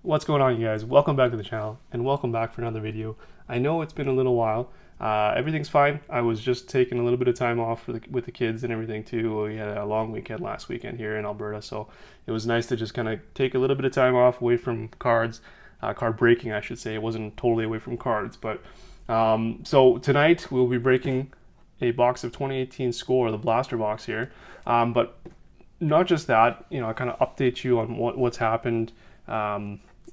What's going on, you guys? Welcome back to the channel and welcome back for another video. I know it's been a little while. Everything's fine. I was just taking a little bit of time off with the kids and everything too. We had a long weekend last weekend here in Alberta, so it was nice to just kind of take a little bit of time off away from cards, card breaking, I should say. It wasn't totally away from cards, but so tonight we'll be breaking a box of 2018 Score, the blaster box here. But not just that, I kind of update you on what's happened.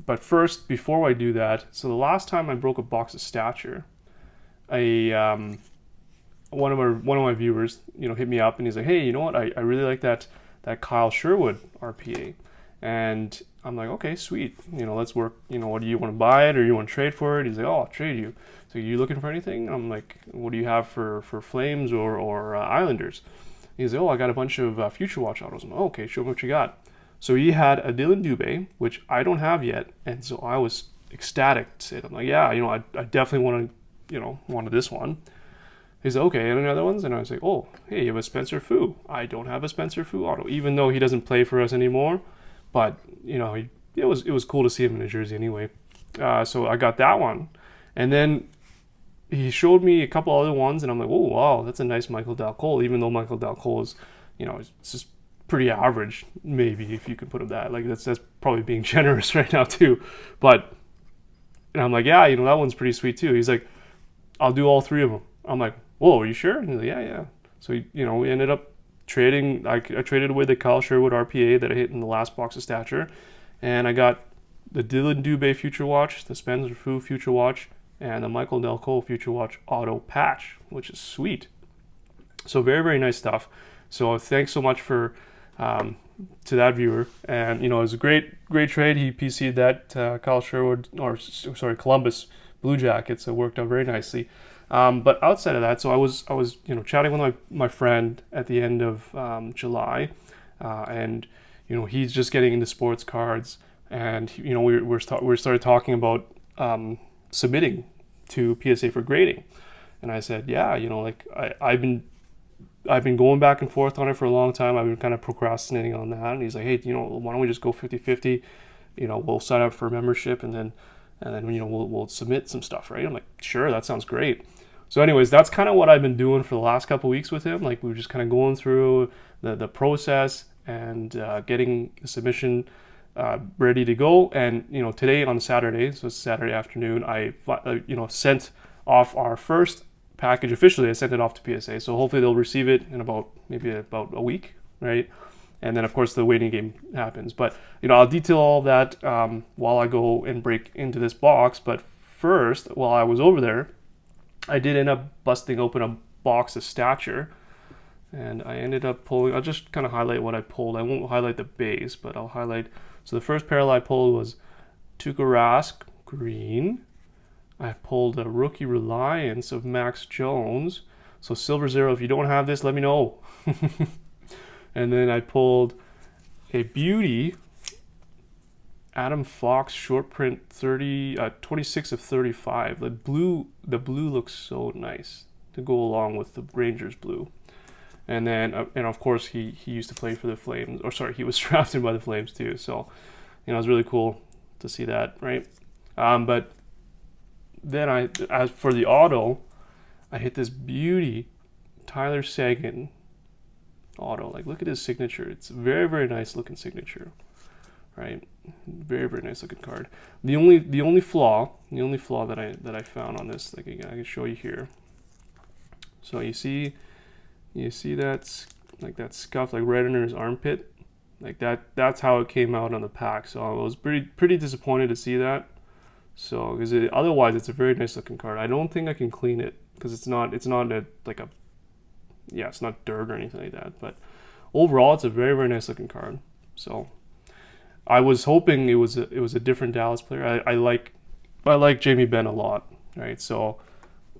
But first, before I do that, so the last time I broke a box of Stature, one of my viewers, hit me up and he's like, "Hey, you know what? I really like that Kyle Sherwood RPA," and I'm like, "Okay, sweet. Let's work. What do you want to buy it or you want to trade for it?" He's like, "Oh, I'll trade you. So you looking for anything?" And I'm like, "What do you have for Flames or Islanders?" He's like, "Oh, I got a bunch of Future Watch autos." I'm like, "Okay, show me what you got." So he had a Dylan Dubé, which I don't have yet, and so I was ecstatic to say it. I'm like, "Yeah, I definitely wanted this one." He's like, "Okay, any other ones?" And I was like, "Oh, hey, you have a Spencer Fu." I don't have a Spencer Fu auto, even though he doesn't play for us anymore. But it was cool to see him in a jersey anyway. So I got that one, and then he showed me a couple other ones, and I'm like, "Oh wow, that's a nice Michael Dal Cole." Even though Michael Dal Cole is, it's just pretty average, maybe, if you can put it that. Like that's probably being generous right now too. But and I'm like, "Yeah, that one's pretty sweet too." He's like, "I'll do all three of them." I'm like, "Whoa, are you sure?" And he's like, "Yeah, yeah." So we ended up trading. I traded away the Kyle Sherwood RPA that I hit in the last box of Stature, and I got the Dylan Dubé Future Watch, the Spencer Fu Future Watch, and the Michael Dal Cole Future Watch auto patch, which is sweet. So very, very nice stuff. So thanks so much to that viewer, and it was a great trade. He PC'd that Kyle Sherwood, or sorry, Columbus Blue Jackets. It worked out very nicely. But outside of that, so I was chatting with my friend at the end of July, and he's just getting into sports cards, and we started talking about submitting to PSA for grading, and I said, "Yeah, like I've been going back and forth on it for a long time. I've been kind of procrastinating on that." And he's like, "Hey, why don't we just go 50-50? We'll sign up for a membership and then we'll submit some stuff, right?" I'm like, "Sure, that sounds great." So anyways, that's kind of what I've been doing for the last couple of weeks with him. Like we were just kind of going through the process and getting the submission ready to go. And today on Saturday, so it's Saturday afternoon, I sent off our first package officially. I sent it off to PSA, so hopefully they'll receive it in maybe about a week, right? And then of course the waiting game happens. But I'll detail all of that while I go and break into this box. But first, while I was over there, I did end up busting open a box of Stature, and I ended up pulling. I'll just kind of highlight what I pulled. I won't highlight the base, but I'll highlight. So the first parallel I pulled was Tuukka Rask green. I pulled a Rookie Reliance of Max Jones. So Silver Zero, if you don't have this, let me know. And then I pulled a beauty Adam Fox short print 26 of 35. The blue looks so nice to go along with the Rangers blue. And then and of course he used to play for the Flames, or sorry, he was drafted by the Flames too. So it was really cool to see that, right? But then as for the auto, I hit this beauty Tyler Seguin auto. Like, look at his signature. It's a very, very nice looking signature, right? Very, very nice looking card. The only flaw that I found on this, like again, I can show you here. So you see that's like that scuff, like right under his armpit, like that's how it came out on the pack. So I was pretty disappointed to see that. So because otherwise it's a very nice looking card. I don't think I can clean it because it's not it's not dirt or anything like that. But overall, it's a very, very nice looking card. So I was hoping it was a different Dallas player. I like Jamie Benn a lot, right? So,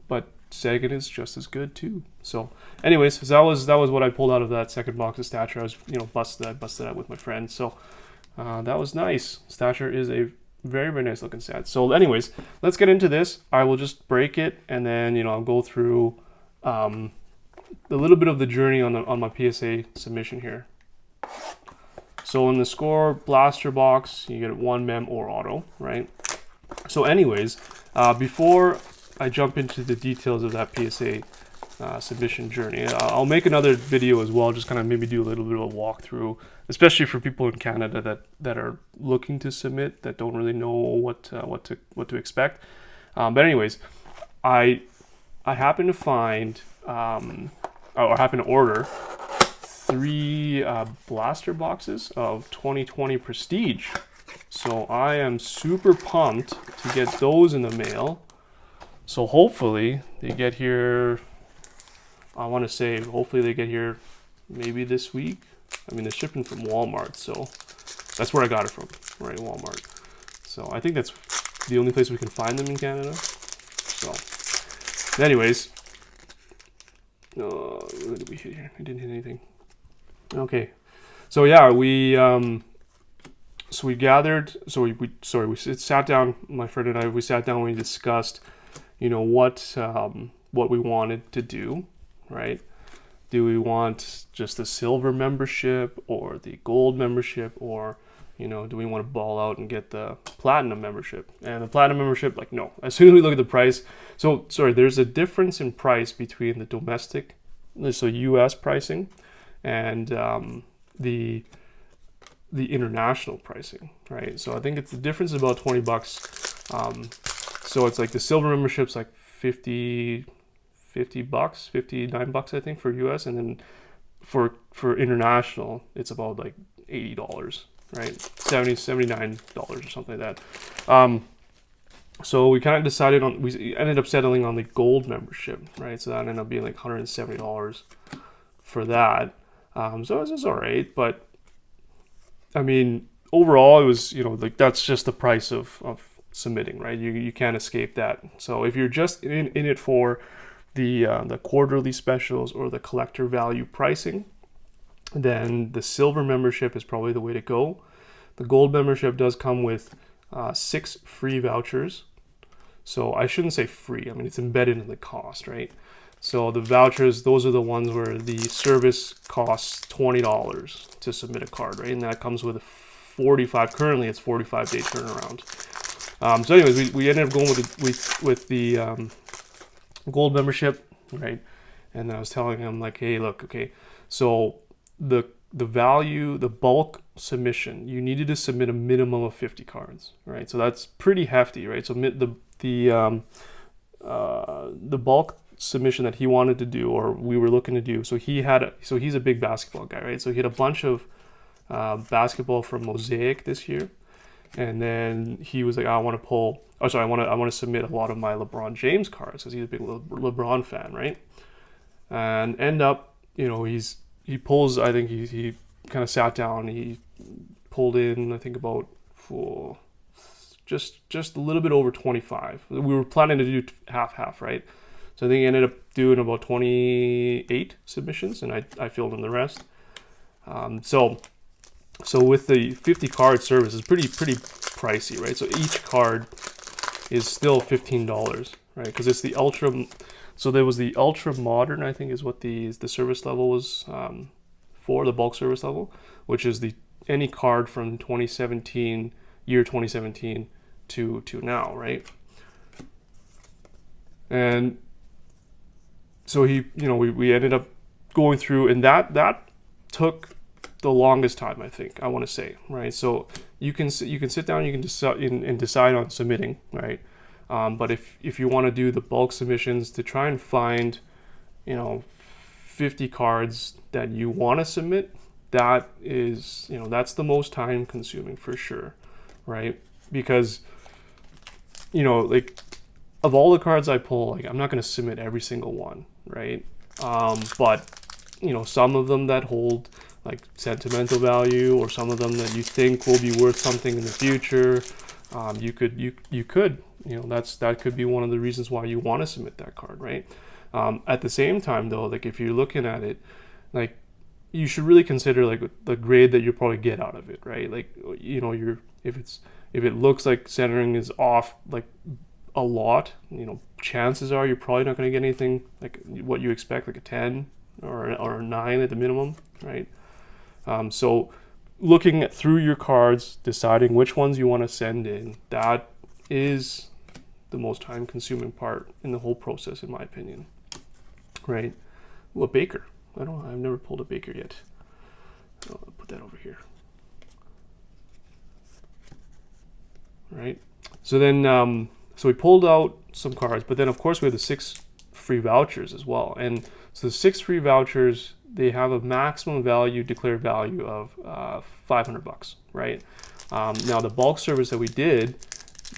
but Sagan is just as good too. So, anyways, that was what I pulled out of that second box of Stature. I was busted out with my friend. So that was nice. Stature is a very, very nice looking set. So anyways, let's get into this. I will just break it, and then I'll go through a little bit of the journey on my PSA submission here. So in the Score blaster box, you get 1 mem or auto, right? So anyways, before I jump into the details of that PSA submission journey, I'll make another video as well, just kind of maybe do a little bit of a walkthrough, especially for people in Canada that are looking to submit, that don't really know what to expect. But anyways, I happen to find, or happen to order 3 blaster boxes of 2020 Prestige. So I am super pumped to get those in the mail. So hopefully they get here, I want to say hopefully they get here maybe this week. I mean, they're shipping from Walmart, so that's where I got it from, right? Walmart. So I think that's the only place we can find them in Canada. So anyways, what did we hit here? We didn't hit anything. Okay, so yeah, we gathered. So we sat down. My friend and I, we sat down. We discussed, what we wanted to do, right? Do we want just the silver membership or the gold membership, or do we want to ball out and get the platinum membership? And the platinum membership, like, no. As soon as we look at the price, so sorry, there's a difference in price between the domestic, so US pricing, and the international pricing, right? So I think the difference is about $20. So it's like the silver membership's like $50 bucks, $59 I think for US, and then for international it's about like $80, right? $79 or something like that. So we kind of decided on, we ended up settling on the gold membership, right? So that ended up being like $170 for that. So it was all right, but I mean, overall it was, like that's just the price of submitting, right? You can't escape that. So if you're just in it for the quarterly specials or the collector value pricing, then the silver membership is probably the way to go. The gold membership does come with 6 free vouchers. So I shouldn't say free. I mean, it's embedded in the cost, right? So the vouchers, those are the ones where the service costs $20 to submit a card, right? And that comes with a 45. Currently, it's 45-day turnaround. So anyways, we ended up going with the gold membership, right? And I was telling him, like, hey, look, okay, so the value, the bulk submission, you needed to submit a minimum of 50 cards, right? So that's pretty hefty, right? So the bulk submission that he wanted to do, or we were looking to do, so he's a big basketball guy, right? So he had a bunch of basketball from Mosaic this year, and then he was like, I want to submit a lot of my LeBron James cards because he's a big LeBron fan, right? And end up, he pulls, I think he kind of sat down, he pulled in, I think about just a little bit over 25. We were planning to do half, right? So I think he ended up doing about 28 submissions, and I filled in the rest. So with the 50 card service, it's pretty pricey, right? So each card is still $15, right? Because it's the ultra. So there was the ultra modern, I think, is what the service level was for, the bulk service level, which is any card from 2017 to now, right? And so we ended up going through, and that took the longest time, I think, I want to say, right? So you can sit down, you can decide on submitting, right? But if you want to do the bulk submissions to try and find 50 cards that you want to submit, that is that's the most time consuming for sure, right? Because like, of all the cards I pull, like, I'm not going to submit every single one, right? But some of them that hold like sentimental value, or some of them that you think will be worth something in the future, you could that could be one of the reasons why you want to submit that card, right? At the same time, though, like, if you're looking at it, like, you should really consider like the grade that you probably get out of it, right? Like, if it looks like centering is off like a lot, chances are you're probably not going to get anything like what you expect, like a 10 or a 9 at the minimum, right? So looking through your cards, deciding which ones you want to send in, that is the most time consuming part in the whole process, in my opinion. Right? Well, a baker. I've never pulled a baker yet. I'll put that over here. Right? So then, so we pulled out some cards, but then of course we have the 6 free vouchers as well. And so the 6 free vouchers, they have a maximum value, declared value of $500, right? Now the bulk service that we did,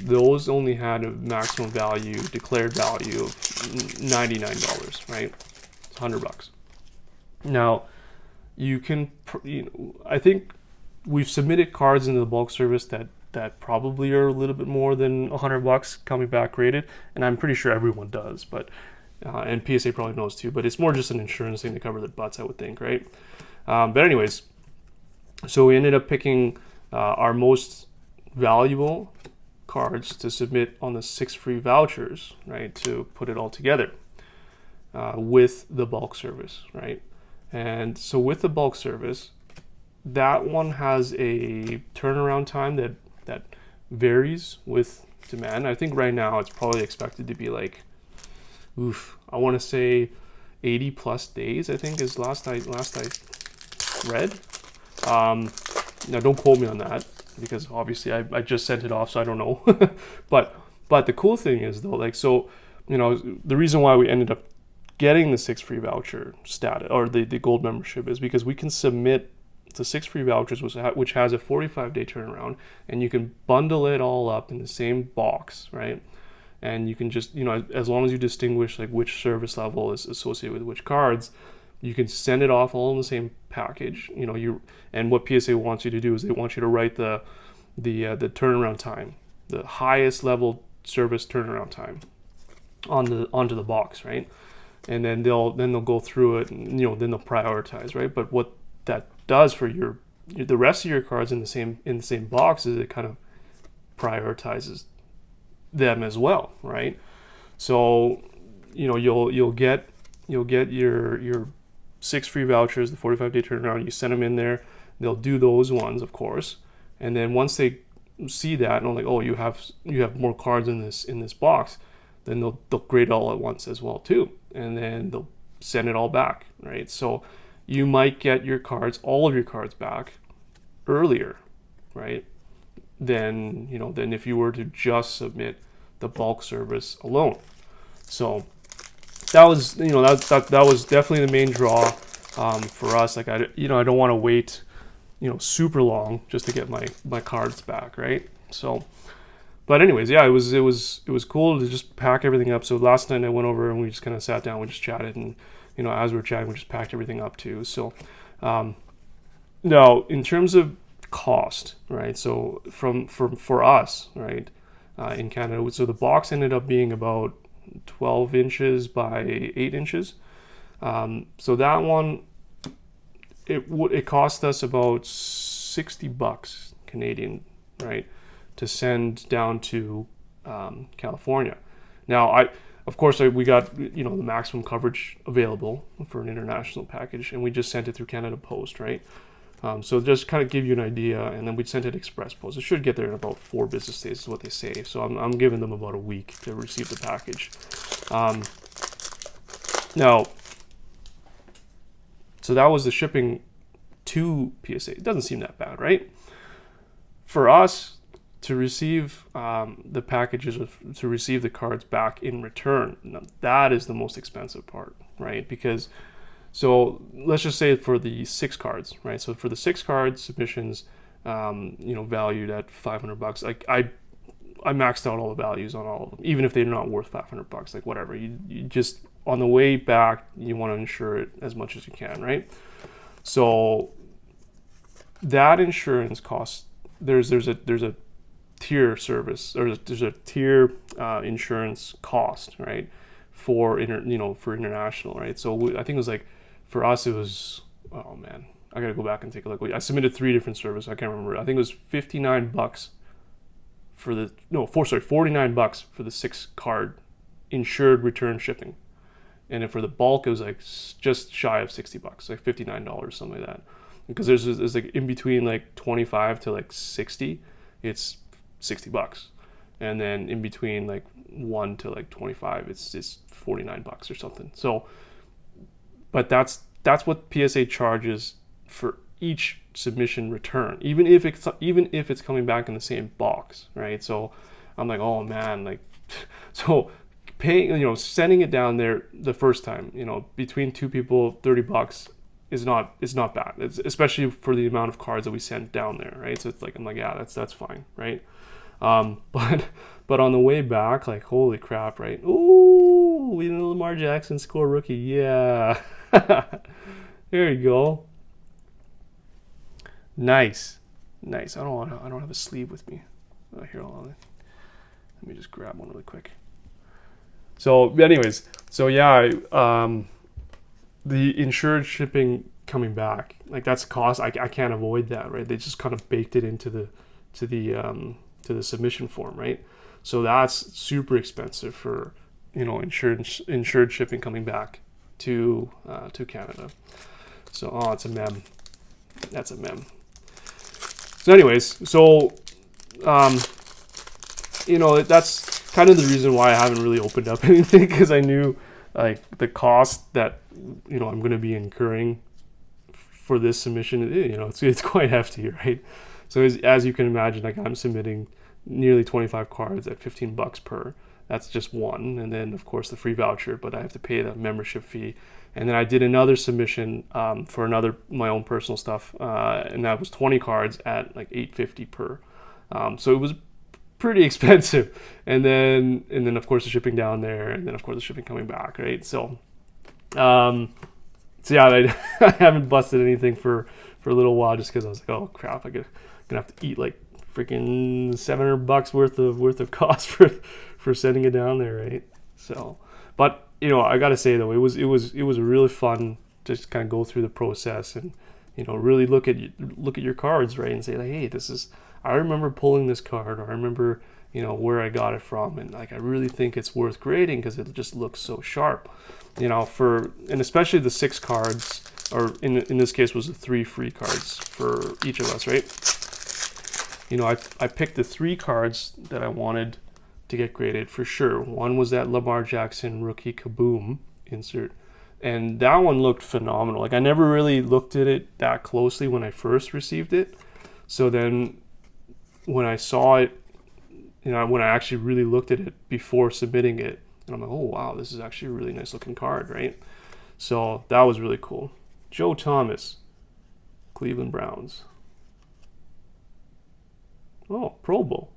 those only had a maximum value, declared value of $99, right? It's $100. Now, you can, I think we've submitted cards into the bulk service that probably are a little bit more than $100 coming back rated, and I'm pretty sure everyone does, but and PSA probably knows too, but it's more just an insurance thing to cover their butts, I would think, right? But anyways, so we ended up picking our most valuable cards to submit on the 6 free vouchers, right, to put it all together with the bulk service, right? And so with the bulk service, that one has a turnaround time that varies with demand. I think right now it's probably expected to be like, I want to say 80 plus days, I think is last I read. Now don't quote me on that, because obviously I just sent it off, so I don't know. but the cool thing is though, like, so, you know, the reason why we ended up getting the 6 free voucher status, or the gold membership, is because we can submit the 6 free vouchers, which has a 45-day turnaround, and you can bundle it all up in the same box, right? And you can just, you know, as long as you distinguish like which service level is associated with which cards, you can send it off all in the same package. You know, and what PSA wants you to do is they want you to write the turnaround time, the highest level service turnaround time onto the box, right? And then they'll go through it, and, you know, then they'll prioritize, right? But what that does for the rest of your cards in the same box is it kind of prioritizes them as well, right? So, you know, you'll get your 6 free vouchers, the 45-day turnaround. You send them in there, they'll do those ones, of course, and then once they see that and they're like, oh, you have more cards in this box, then they'll grade it all at once as well too, and then they'll send it all back, right? So you might get all of your cards back earlier, right? Than if you were to just submit the bulk service alone. So that was, you know, that was definitely the main draw for us. Like, I don't want to wait, you know, super long just to get my cards back, right? So, but anyways, yeah, it was cool to just pack everything up. So last night I went over and we just kind of sat down, we just chatted, and, you know, as we were chatting, we just packed everything up too. So now in terms of cost, right? So for us, right, in Canada, so the box ended up being about 12 inches by 8 inches. So that one, it cost us about $60 Canadian, right, to send down to California. Now, of course, we got, you know, the maximum coverage available for an international package, and we just sent it through Canada Post, right? So just kind of give you an idea, and then we sent it express post. It should get there in about 4 business days, is what they say. So I'm giving them about a week to receive the package. Now, so that was the shipping to PSA. It doesn't seem that bad, right? For us to receive the packages, to receive the cards back in return, that is the most expensive part, right? Because, so let's just say for the 6 cards, right? So for the 6 card submissions, you know, valued at $500, like I maxed out all the values on all of them, even if they're not worth $500, like whatever. You just, on the way back, you want to insure it as much as you can, right? So that insurance costs, there's a tier service, or there's a tier insurance cost, right, for international, right? So I think it was like, for us it was, oh man, I gotta go back and take a look. I submitted 3 different services. I can't remember. I think it was $49 $49 for the 6 card insured return shipping, and then for the bulk it was like just shy of $60, like $59, something like that. because there's like in between like 25 to like 60, it's $60, and then in between like 1 to like 25, it's $49 or something. So, but that's what PSA charges for each submission return, even if it's coming back in the same box, right? So I'm like, oh man, like, so paying, sending it down there the first time, between two people, $30 is not bad. It's especially for the amount of cards that we sent down there, right? So it's like, I'm like, yeah, that's fine, right? But on the way back, like, holy crap, right? Ooh, we did a Lamar Jackson score rookie, yeah. There you go. Nice. I don't have a sleeve with me. Here, hold on. Let me just grab one really quick. So, anyways, so yeah, the insured shipping coming back, like that's a cost. I can't avoid that, right? They just kind of baked it into the submission form, right? So that's super expensive for insured shipping coming back to Canada. So it's a mem. That's a mem. So anyways, so that's kind of the reason why I haven't really opened up anything, because I knew like the cost that I'm going to be incurring for this submission. It's quite hefty, right? So as you can imagine, like I'm submitting nearly 25 cards at $15 per. That's just one, and then of course the free voucher, but I have to pay the membership fee. And then I did another submission for my own personal stuff, and that was 20 cards at like $8.50 per. So it was pretty expensive, and then of course the shipping down there, and then of course the shipping coming back, right? So yeah, I haven't busted anything for a little while, just because I was like, oh crap, I'm gonna have to eat like freaking $700 worth of cost for sending it down there, right? So, but I gotta say though, it was really fun to just kind of go through the process and really look at your cards, right, and say like, hey, I remember pulling this card, or I remember where I got it from, and like I really think it's worth grading because it just looks so sharp, and especially the 6 cards, or in this case was the 3 free cards for each of us, right? I picked the 3 cards that I wanted to get graded for sure. One was that Lamar Jackson rookie Kaboom insert, and that one looked phenomenal. Like I never really looked at it that closely when I first received it, so then when I saw it, when I actually really looked at it before submitting it, and I'm like, oh wow, this is actually a really nice looking card, right? So that was really cool. Joe Thomas, Cleveland Browns. Oh, Pro Bowl.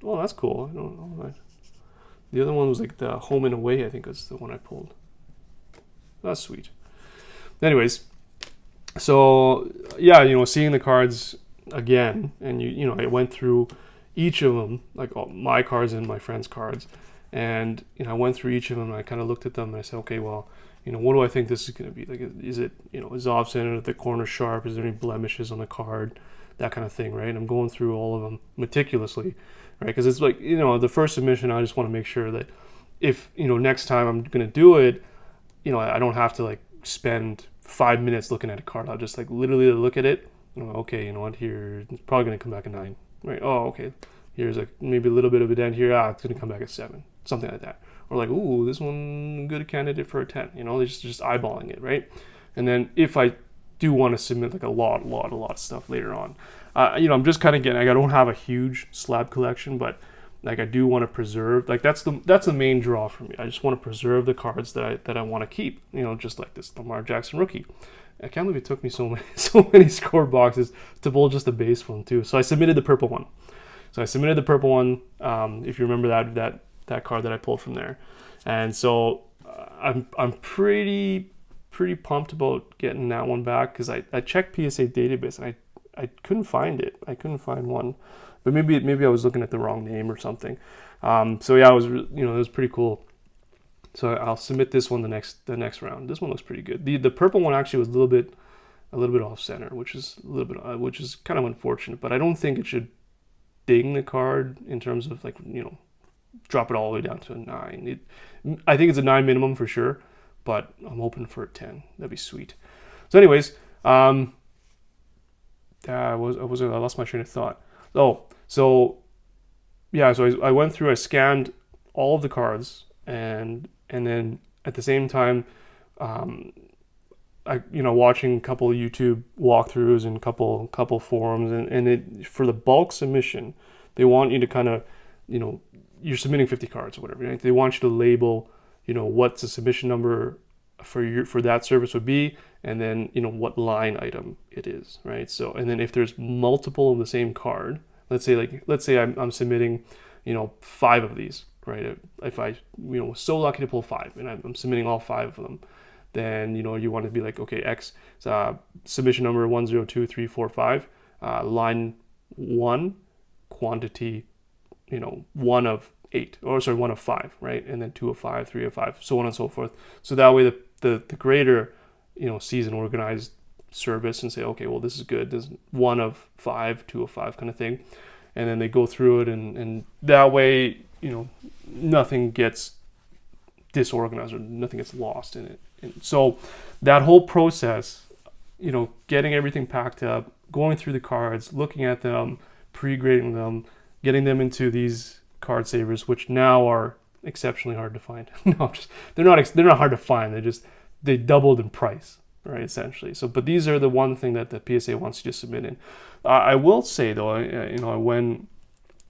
Oh, that's cool. I don't know. The other one was like the home and away, I think was the one I pulled. That's sweet. Anyways, so yeah, seeing the cards again, and I went through each of them, like all my cards and my friends' cards, and I went through each of them and I kind of looked at them and I said, okay, well, what do I think this is going to be? Like, is it, is off-centered at the corner sharp? Is there any blemishes on the card? That kind of thing, right? I'm going through all of them meticulously, right? Because it's like, the first submission, I just want to make sure that if, next time I'm going to do it, I don't have to like spend 5 minutes looking at a card. I'll just like literally look at it. Okay, here, it's probably going to come back a 9, right? Oh, okay. Here's like maybe a little bit of a dent here. It's going to come back at 7, something like that. Or like, ooh, this one, good candidate for a 10. They're just eyeballing it, right? And then if I do want to submit like a lot of stuff later on, I'm just kind of getting, like, I don't have a huge slab collection, but like I do want to preserve, like that's the main draw for me. I just want to preserve the cards that I want to keep, just like this Lamar Jackson rookie. I can't believe it took me so many score boxes to pull just the base one too. So I submitted the purple one. If you remember that card that I pulled from there, and so I'm pretty pumped about getting that one back, because I checked PSA database and I couldn't find it. I couldn't find one, but maybe I was looking at the wrong name or something. So yeah, it was pretty cool. So I'll submit this one the next round. This one looks pretty good. The purple one actually was a little bit off center, which is kind of unfortunate. But I don't think it should ding the card in terms of like drop it all the way down to a 9. I think it's a 9 minimum for sure, but I'm hoping for a 10. That'd be sweet. So anyways, I lost my train of thought. Oh, so yeah, so I went through, I scanned all of the cards, and then at the same time, um, watching a couple of YouTube walkthroughs and couple forums, and it, for the bulk submission, they want you to kind of, you're submitting 50 cards or whatever, right? They want you to label, what the submission number for that service would be, and then what line item it is, right? So, and then if there's multiple of the same card, let's say I'm submitting 5 of these, right? If I was so lucky to pull 5 and I'm submitting all 5 of them, then you want to be like, okay, X submission number 102345, line 1, quantity 1 of 8, or sorry, 1 of 5, right? And then 2 of 5, 3 of 5, so on and so forth. So that way the grader sees an organized service and say, okay, well, this is good, this is 1 of 5, 2 of 5 kind of thing. And then they go through it, and that way nothing gets disorganized or nothing gets lost in it. And so that whole process, getting everything packed up, going through the cards, looking at them, pre-grading them, getting them into these card savers, which now are exceptionally hard to find. They're not hard to find. They doubled in price, right? Essentially. So, but these are the one thing that the PSA wants you to submit in. I will say though, when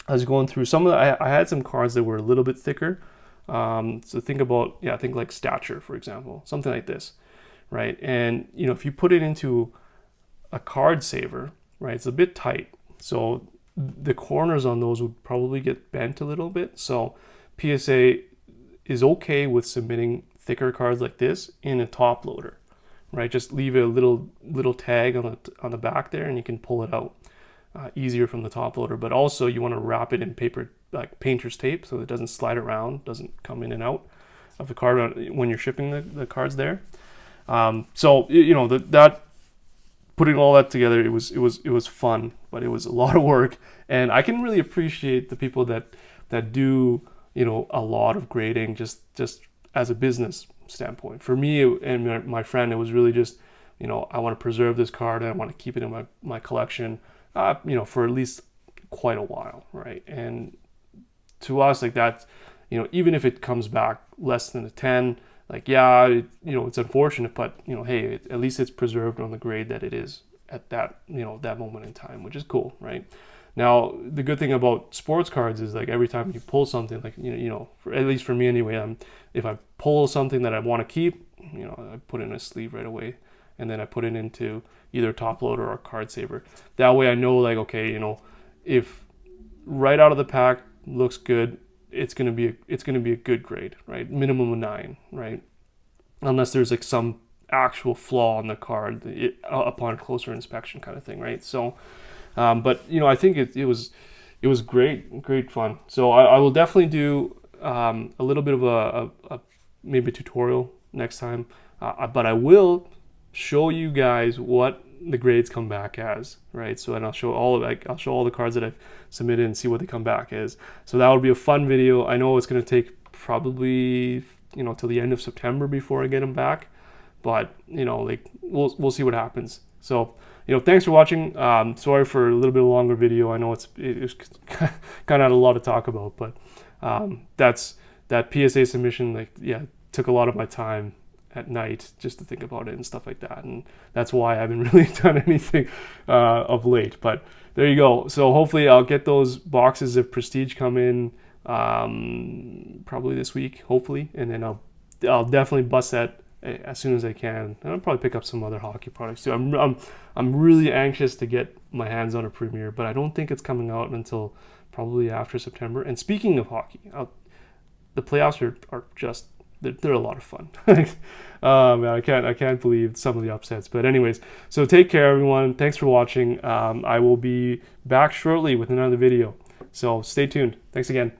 I was going through some of I had some cards that were a little bit thicker. So think like stature, for example, something like this, right? And if you put it into a card saver, right, it's a bit tight, so the corners on those would probably get bent a little bit. So PSA is okay with submitting thicker cards like this in a top loader, right? Just leave a little tag on the back there, and you can pull it out easier from the top loader. But also you want to wrap it in paper, like painter's tape, so it doesn't slide around, doesn't come in and out of the card when you're shipping the cards there. So that putting all that together, it was fun, but it was a lot of work. And I can really appreciate the people that do a lot of grading just as a business standpoint. For me and my friend, it was really just I want to preserve this card and I want to keep it in my collection for at least quite a while, right? And to us, like that, even if it comes back less than a 10, like, yeah, it's unfortunate, but hey, at least it's preserved on the grade that it is at that that moment in time, which is cool, right? Now the good thing about sports cards is, like, every time you pull something, like at least for me anyway, if I pull something that I want to keep, I put it in a sleeve right away, and then I put it into either top loader or card saver. That way I know, like, okay, if right out of the pack looks good, it's gonna be a good grade, right? Minimum of 9, right? Unless there's like some actual flaw on the card upon closer inspection, kind of thing, right? So, but I think it was great fun. So I will definitely do a little bit of a maybe a tutorial next time, but I will show you guys what the grades come back as, right? So, and I'll show all the cards that I've submitted and see what they come back as. So that would be a fun video. I know it's going to take probably till the end of September before I get them back, but like we'll see what happens. So thanks for watching. Sorry for a little bit longer video. I know it was kind of a lot to talk about, but that PSA submission, like, yeah, took a lot of my time at night just to think about it and stuff like that, and that's why I haven't really done anything of late. But there you go. So hopefully I'll get those boxes of Prestige come in probably this week, hopefully, and then I'll definitely bust that as soon as I can. And I'll probably pick up some other hockey products too. I'm really anxious to get my hands on a Premier, but I don't think it's coming out until probably after September. And speaking of hockey, the playoffs are just they're a lot of fun. Man, I can't believe some of the upsets. But anyways, so take care, everyone. Thanks for watching. I will be back shortly with another video, so stay tuned. Thanks again.